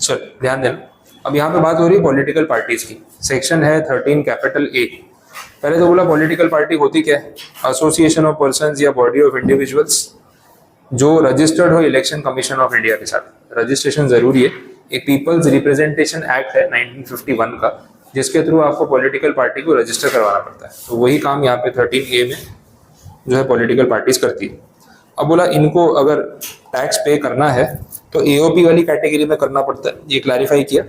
चल ध्यान देना, अब यहाँ पे बात हो रही है पॉलिटिकल पार्टीज की। सेक्शन है 13 कैपिटल ए। पहले तो बोला पॉलिटिकल पार्टी होती क्या है? एसोसिएशन ऑफ पर्संस या बॉडी ऑफ इंडिविजुअल्स जो रजिस्टर्ड हो इलेक्शन कमीशन ऑफ इंडिया के साथ। रजिस्ट्रेशन जरूरी है। एक पीपल्स रिप्रेजेंटेशन एक्ट है 1951 का, जिसके थ्रू आपको पॉलिटिकल पार्टी को रजिस्टर करवाना पड़ता है। तो वही काम यहाँ पे 13A में जो है पॉलिटिकल पार्टीज करती है। अब बोला इनको अगर टैक्स पे करना है तो एओपी वाली कैटेगरी में करना पड़ता है, ये क्लैरिफाई किया।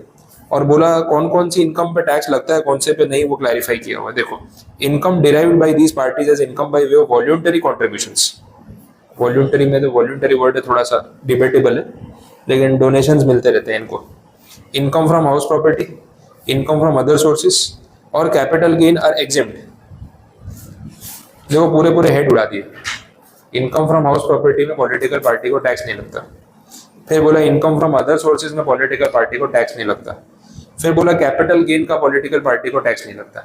और बोला कौन कौन सी इनकम पे टैक्स लगता है, कौन से पे नहीं, वो क्लैरिफाई किया हुआ है। देखो, income derived by these parties as income by way of voluntary contributions. Voluntary में तो वॉल्यूंटरी वर्ड है थोड़ा सा डिबेटेबल है, लेकिन डोनेशंस मिलते रहते हैं इनको। Income from house property, income from other sources और कैपिटल गेन आर एग्जेम्प्ट। देखो पूरे पूरे हेड उड़ा दिए। इनकम फ्रॉम हाउस प्रॉपर्टी में पॉलिटिकल पार्टी को टैक्स नहीं लगता। फिर बोला इनकम फ्रॉम अदर सोर्सेज में पॉलिटिकल पार्टी को टैक्स नहीं लगता। फिर बोला कैपिटल गेन का पॉलिटिकल पार्टी को टैक्स नहीं लगता।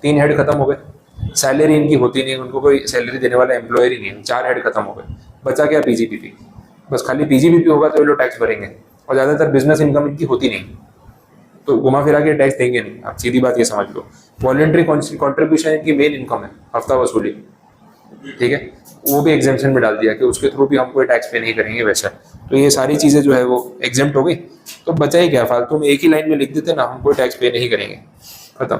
3 हेड खत्म हो गए। सैलरी इनकी होती नहीं, उनको कोई सैलरी देने वाला एम्प्लॉयर ही नहीं है। 4 हेड खत्म हो गए। बचा क्या? पीजीपीपी। बस खाली पीजीपीपी होगा तो ये लोग टैक्स भरेंगे, और ज्यादातर बिजनेस इनकम इनकी होती नहीं, तो घुमा फिरा के टैक्स देंगे नहीं। आप सीधी बात ये समझ लो। वॉलंटरी कॉन्ट्रीब्यूशन इनकी मेन इनकम है, हफ्ता वसूली, ठीक है, वो भी एग्जेम्पशन में डाल दिया कि उसके थ्रू भी हम कोई टैक्स पे नहीं करेंगे वैसा। तो ये सारी चीजें जो है वो एग्जेम्प्ट हो गई। तो बचा ही क्या? फालतू में एक ही लाइन में लिख देते ना, हम कोई टैक्स पे नहीं करेंगे, खत्म।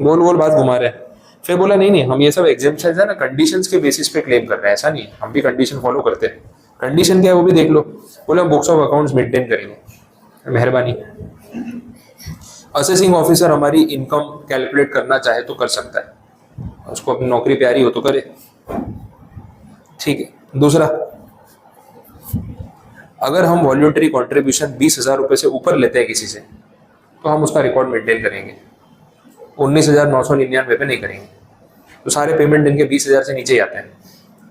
गोल गोल बात घुमा रहे हैं। फिर बोला नहीं नहीं, हम ये सब एग्जेम्पशन है ना कंडीशंस के बेसिस पे क्लेम कर रहे हैं, ऐसा नहीं है, हम भी कंडीशन फॉलो करते हैं। कंडीशन क्या है वो भी देख लो। बोला हम बुक्स ऑफ अकाउंट्स मेंटेन करेंगे, मेहरबानी। असेसिंग ऑफिसर हमारी इनकम कैलकुलेट करना चाहे तो कर सकता है, उसको अपनी नौकरी प्यारी हो तो करे, ठीक है। दूसरा, अगर हम वॉल्यूंटरी कॉन्ट्रीब्यूशन 20,000 रुपये से ऊपर लेते हैं किसी से, तो हम उसका रिकॉर्ड मेंटेन करेंगे। 19,999 पे नहीं करेंगे। तो सारे पेमेंट इनके 20,000 से नीचे ही आते हैं।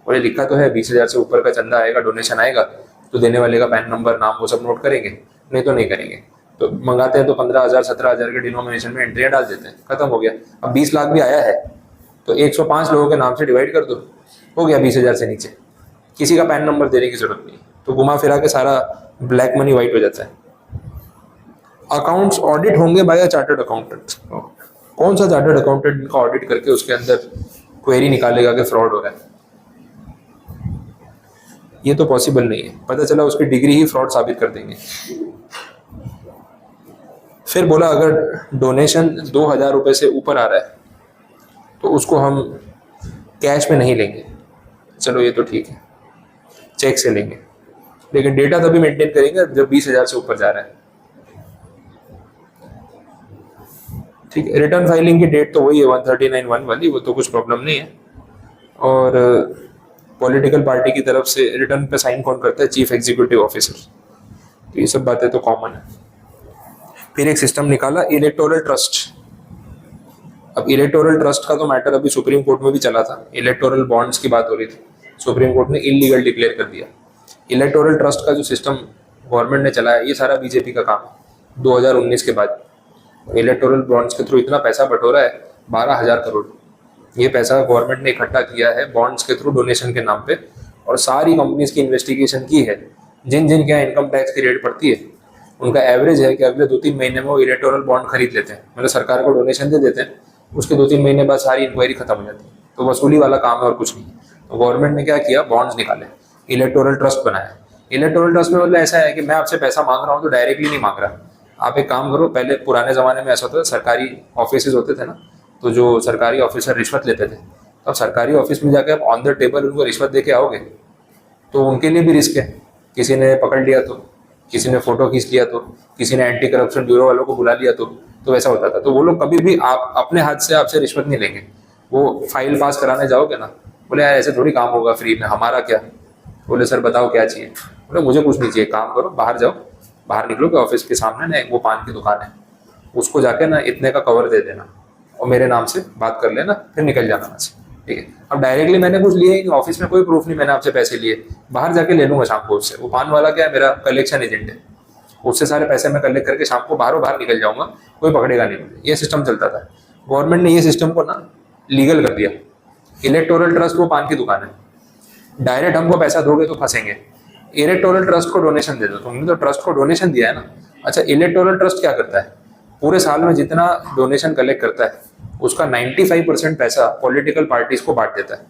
और ये लिखा तो है 20,000 से ऊपर का चंदा आएगा, डोनेशन आएगा, तो देने वाले का पैन नंबर, नाम, वो सब नोट करेंगे, नहीं तो नहीं करेंगे। तो मंगाते हैं तो 15,000 17,000 के डिनोमिनेशन में एंट्रियाँ डाल देते हैं, खत्म हो गया। अब 20 लाख भी आया है तो 105 लोगों के नाम से डिवाइड कर दो, हो गया 20,000 से नीचे। किसी का पैन नंबर देने की जरूरत नहीं, तो घुमा फिरा के सारा ब्लैक मनी वाइट हो जाता है। अकाउंट्स ऑडिट होंगे बाय अ चार्टर्ड अकाउंटेंट। कौन सा चार्टर्ड अकाउंटेंट का ऑडिट करके उसके अंदर क्वेरी निकालेगा कि फ्रॉड हो रहा है? ये तो पॉसिबल नहीं है। पता चला उसकी डिग्री ही फ्रॉड साबित कर देंगे। फिर बोला अगर डोनेशन 2,000 रुपये से ऊपर आ रहा है तो उसको हम कैश में नहीं लेंगे, चलो ये तो ठीक है, चेक से लेंगे, लेकिन डेटा तभी मेंटेन करेंगे जब 20,000 से ऊपर जा रहा है, ठीक है। रिटर्न फाइलिंग की डेट तो वही है 139(1) वाली, वो तो कुछ प्रॉब्लम नहीं है। और पॉलिटिकल पार्टी की तरफ से रिटर्न पे साइन कौन करता है? Chief executive officer. तो ये सब बातें तो कॉमन है। फिर एक सिस्टम निकाला इलेक्टोरल ट्रस्ट। अब इलेक्टोरल ट्रस्ट का तो मैटर अभी सुप्रीम कोर्ट में भी चला था। इलेक्टोरल बॉन्ड्स की बात हो रही थी, सुप्रीम कोर्ट ने इलीगल डिक्लेयर कर दिया। इलेक्टोरल ट्रस्ट का जो सिस्टम गवर्नमेंट ने चलाया, ये सारा बीजेपी का काम है 2019 के बाद। इलेक्टोरल बॉन्ड्स के थ्रू इतना पैसा बटोरा है 12,000 करोड़। ये पैसा गवर्नमेंट ने इकट्ठा किया है बॉन्ड्स के थ्रू डोनेशन के नाम पे, और सारी कंपनीज की इन्वेस्टिगेशन की है। जिन जिन क्या इनकम टैक्स की रेट पड़ती है, उनका एवरेज है कि अगले 2-3 महीने में वो इलेक्टोरल बॉन्ड खरीद लेते हैं, मतलब सरकार को डोनेशन दे देते हैं, उसके 2-3 महीने बाद सारी इंक्वायरी खत्म हो जाती है। तो वसूली वाला काम है और कुछ नहीं। तो गवर्नमेंट ने क्या किया, बॉन्ड्स निकाले, इलेक्टोरल ट्रस्ट बनाया। इलेक्टोरल ट्रस्ट में मतलब ऐसा है कि मैं आपसे पैसा मांग रहा हूँ तो डायरेक्टली नहीं मांग रहा। आप एक काम करो, पहले पुराने ज़माने में ऐसा होता था, सरकारी ऑफिस होते थे ना, तो जो सरकारी ऑफिसर रिश्वत लेते थे, तो अब सरकारी ऑफिस में जाके आप ऑन द टेबल उनको रिश्वत दे के आओगे तो उनके लिए भी रिस्क है। किसी ने पकड़ लिया तो, किसी ने फोटो खींच लिया तो, किसी ने एंटी करप्शन ब्यूरो वालों को बुला लिया तो वैसा होता था। तो वो लोग कभी भी आप अपने हाथ से आपसे रिश्वत नहीं लेंगे। वो फाइल पास कराने जाओगे ना, बोले यार ऐसे थोड़ी काम होगा फ्री में, हमारा क्या। बोले सर बताओ क्या चाहिए। बोले मुझे कुछ नहीं चाहिए, काम करो, बाहर जाओ, बाहर निकलो कि ऑफिस के सामने ना वो पान की दुकान है, उसको जाके ना इतने का कवर दे देना और मेरे नाम से बात कर लेना, फिर निकल जाना वहाँ से, ठीक है। अब डायरेक्टली मैंने कुछ लिया ही नहीं, ऑफिस में कोई प्रूफ नहीं मैंने आपसे पैसे लिए, बाहर जाके ले लूंगा शाम को उससे। वो पान वाला क्या है, मेरा कलेक्शन एजेंट है, उससे सारे पैसे मैं कलेक्ट करके शाम को बाहर निकल जाऊंगा, कोई पकड़ेगा नहीं मुझे। ये सिस्टम चलता था। गवर्नमेंट ने ये सिस्टम को ना लीगल कर दिया। इलेक्टोरल ट्रस्ट वो पान की दुकान है, डायरेक्ट हमको पैसा दोगे तो फंसेंगे। इलेक्टोरल ट्रस्ट को डोनेशन दे दो, तुमने तो ट्रस्ट को डोनेशन दिया है ना, अच्छा, इलेक्टोरल ट्रस्ट क्या करता है? पूरे साल में जितना डोनेशन कलेक्ट करता है उसका 95% पैसा पॉलिटिकल पार्टीज को बांट देता है।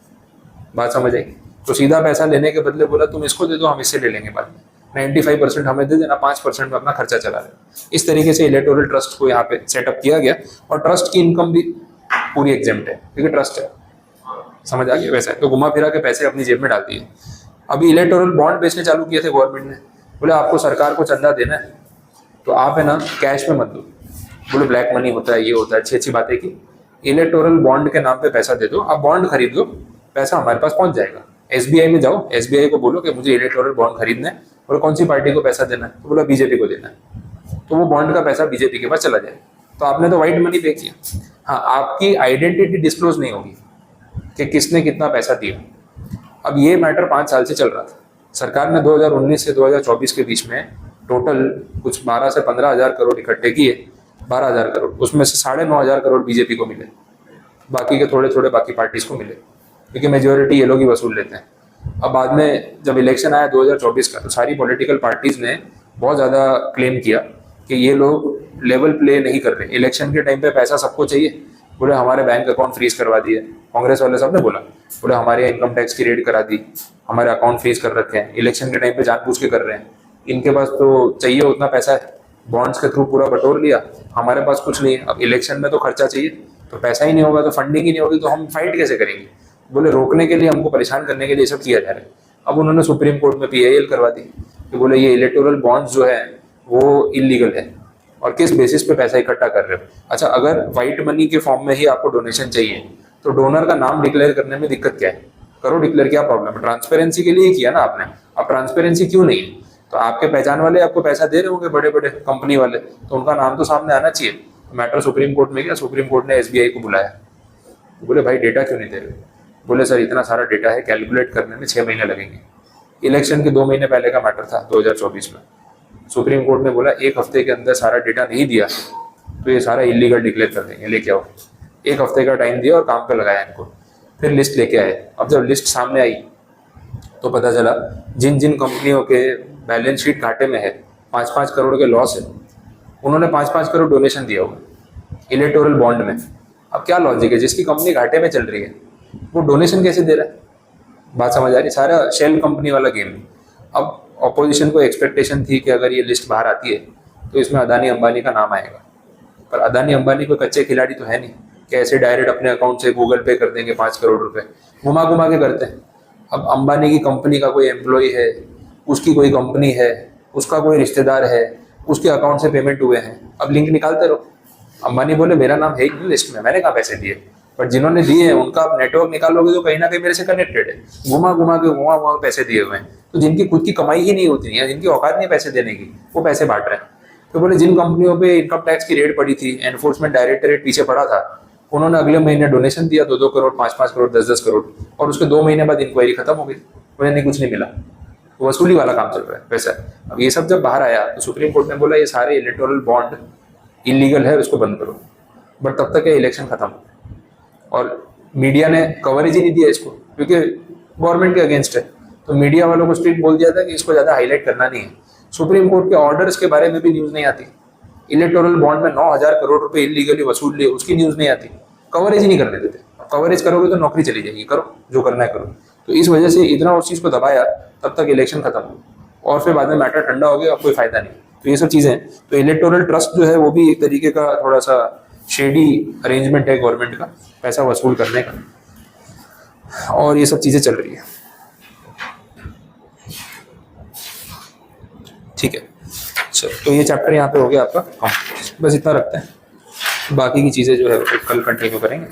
बात समझ आई? तो सीधा पैसा लेने के बदले बोला तुम इसको दे दो, हम इससे ले लेंगे बाद में, 95% हमें दे देना, 5% में अपना खर्चा चला लेना। इस तरीके से इलेक्टोरल ट्रस्ट को यहाँ पे सेटअप किया गया, और ट्रस्ट की इनकम भी पूरी एग्जेम्प्ट है क्योंकि ट्रस्ट है। समझ आ गया? वैसा है तो घुमा फिरा के पैसे अपनी जेब में डाल दिए। अभी इलेक्टोरल बॉन्ड बेचने चालू किए थे गवर्नमेंट ने, बोले आपको सरकार को चंदा देना है तो आप है ना कैश में मत दो, बोले ब्लैक मनी होता है, ये होता है, अच्छी अच्छी बातें की। इलेक्टोरल बॉन्ड के नाम पे पैसा दे दो, आप बॉन्ड खरीद लो, पैसा हमारे पास पहुंच जाएगा। एसबीआई में जाओ, एसबीआई को बोलो कि मुझे इलेक्टोरल बॉन्ड खरीदना है, और कौन सी पार्टी को पैसा देना है, तो बोला बीजेपी को देना है, तो वो बॉन्ड का पैसा बीजेपी के पास चला जाए। तो आपने तो व्हाइट मनी पे किया। हाँ, आपकी आइडेंटिटी डिस्क्लोज नहीं होगी कि किसने कितना पैसा दिया। अब ये मैटर 5 साल से चल रहा था। सरकार ने 2019 से 2024 के बीच में टोटल कुछ 12 से 15 हज़ार करोड़ इकट्ठे किए, 12 हज़ार करोड़, उसमें से 9.5 हज़ार करोड़ बीजेपी को मिले, बाकी के थोड़े थोड़े बाकी पार्टीज को मिले, क्योंकि मेजोरिटी ये लोग ही वसूल लेते हैं। अब बाद में जब इलेक्शन आया 2024 का, तो सारी पॉलिटिकल पार्टीज ने बहुत ज़्यादा क्लेम किया कि ये लोग लेवल प्ले नहीं कर रहे, इलेक्शन के टाइम पे पैसा सबको चाहिए। बोले हमारे बैंक अकाउंट फ्रीज करवा दिए, कांग्रेस वाले सब ने बोला, बोले हमारे इनकम टैक्स की रेड करा दी, हमारे अकाउंट फ्रीज कर रखे हैं, इलेक्शन के टाइम पे जानबूझ के कर रहे हैं, इनके पास तो चाहिए उतना पैसा है, बॉन्ड्स के थ्रू पूरा बटोर लिया, हमारे पास कुछ नहीं है। अब इलेक्शन में तो खर्चा चाहिए, तो पैसा ही नहीं होगा, तो फंडिंग ही नहीं होगी, तो हम फाइट कैसे करेंगे? बोले रोकने के लिए, हमको परेशान करने के लिए सब किया जा रहा है। अब उन्होंने सुप्रीम कोर्ट में PIL करवा दी कि बोले ये इलेक्टोरल बॉन्ड्स जो है वो इलीगल है, और किस बेसिस पे पैसा इकट्ठा कर रहे हो। अच्छा, अगर व्हाइट मनी के फॉर्म में ही आपको डोनेशन चाहिए तो डोनर का नाम डिक्लेयर करने में दिक्कत क्या है? करो डिक्लेयर, क्या प्रॉब्लम है? ट्रांसपेरेंसी के लिए ही किया ना आपने। अब ट्रांसपेरेंसी क्यों नहीं है? तो आपके पहचान वाले आपको पैसा दे रहे होंगे, बड़े बड़े कंपनी वाले, तो उनका नाम तो सामने आना चाहिए। मैटर सुप्रीम कोर्ट में गया, सुप्रीम कोर्ट ने SBI को बुलाया, बोले भाई डेटा क्यों नहीं दे रहे? बोले सर इतना सारा डेटा है, कैलकुलेट करने में 6 महीने लगेंगे। इलेक्शन के 2 महीने पहले का मैटर था 2024 में। सुप्रीम कोर्ट ने बोला 1 हफ्ते के अंदर सारा डेटा नहीं दिया तो ये सारा इलीगल डिक्लेयर कर देंगे, लेके आओ। 1 हफ्ते का टाइम दिया और काम पे लगाया इनको, फिर लिस्ट लेके आए। अब जब लिस्ट सामने आई तो पता चला जिन जिन कंपनियों के बैलेंस शीट घाटे में है, 5-5 करोड़ के लॉस है, उन्होंने 5-5 करोड़ डोनेशन दिया हुआ इलेक्टोरल बॉन्ड में। अब क्या लॉजिक है? जिसकी कंपनी घाटे में चल रही है वो डोनेशन कैसे दे रहा है? बात समझ आ रही? सारा शेल कंपनी वाला गेम है। अब ऑपोजिशन को एक्सपेक्टेशन थी कि अगर ये लिस्ट बाहर आती है तो इसमें अदानी अंबानी का नाम आएगा, पर अदानी अंबानी कोई कच्चे खिलाड़ी तो है नहीं कि ऐसे डायरेक्ट अपने अकाउंट से गूगल पे कर देंगे 5 करोड़ रुपए, घुमा घुमा के करते हैं। अब अंबानी की कंपनी का कोई एम्प्लॉय है, उसकी कोई कंपनी है, उसका कोई रिश्तेदार है, उसके अकाउंट से पेमेंट हुए हैं, अब लिंक निकालते रहो। अंबानी बोले मेरा नाम है ही नहीं लिस्ट में, मैंने कहाँ पैसे दिए, पर जिन्होंने दिए हैं उनका आप नेटवर्क निकालोगे तो कहीं ना कहीं मेरे से कनेक्टेड है, घुमा घुमा के पैसे दिए हुए हैं। तो जिनकी खुद की कमाई ही नहीं होती है, जिनकी औकात नहीं पैसे देने की, वो पैसे बांट रहे हैं। तो बोले जिन कंपनियों पे इनकम टैक्स की रेड पड़ी थी, एनफोर्समेंट डायरेक्टरेट पीछे पड़ा था, उन्होंने अगले महीने डोनेशन दिया 2-2 करोड़, 5-5 करोड़, 10-10 करोड़, और उसके 2 महीने बाद इंक्वायरी खत्म हो गई, उन्हें नहीं कुछ नहीं मिला। तो वसूली वाला काम चल रहा है वैसा। अब ये सब जब बाहर आया तो सुप्रीम कोर्ट ने बोला ये सारे इलेक्टोरल बॉन्ड इलीगल है, उसको बंद करो। बट तब तक ये इलेक्शन खत्म, और मीडिया ने कवरेज ही नहीं दिया इसको, क्योंकि गवर्नमेंट के अगेंस्ट है। तो मीडिया वालों को स्ट्रिक्ट बोल दिया था कि इसको ज़्यादा हाईलाइट करना नहीं है। सुप्रीम कोर्ट के ऑर्डर्स के बारे में भी न्यूज़ नहीं आती। इलेक्टोरल बॉन्ड में 9,000 करोड़ रुपए इलीगली वसूल लिए, उसकी न्यूज़ नहीं आती। कवरेज ही नहीं करने देते। कवरेज करोगे तो नौकरी चली जाएगी, करो जो करना है करो। तो इस वजह से इतना उस चीज़ को दबाया, तब तक इलेक्शन खत्म हो, और फिर बाद में मैटर ठंडा हो गया, अब कोई फायदा नहीं। तो ये सब चीज़ें, तो इलेक्टोरल ट्रस्ट जो है वो भी एक तरीके का थोड़ा सा शेडी अरेंजमेंट है गवर्नमेंट का, पैसा वसूल करने का, और ये सब चीज़ें चल रही है। ठीक है, चलो, तो ये चैप्टर यहाँ पे हो गया आपका। बस इतना रखते हैं, बाकी की चीज़ें जो है कल कंटिन्यू करेंगे।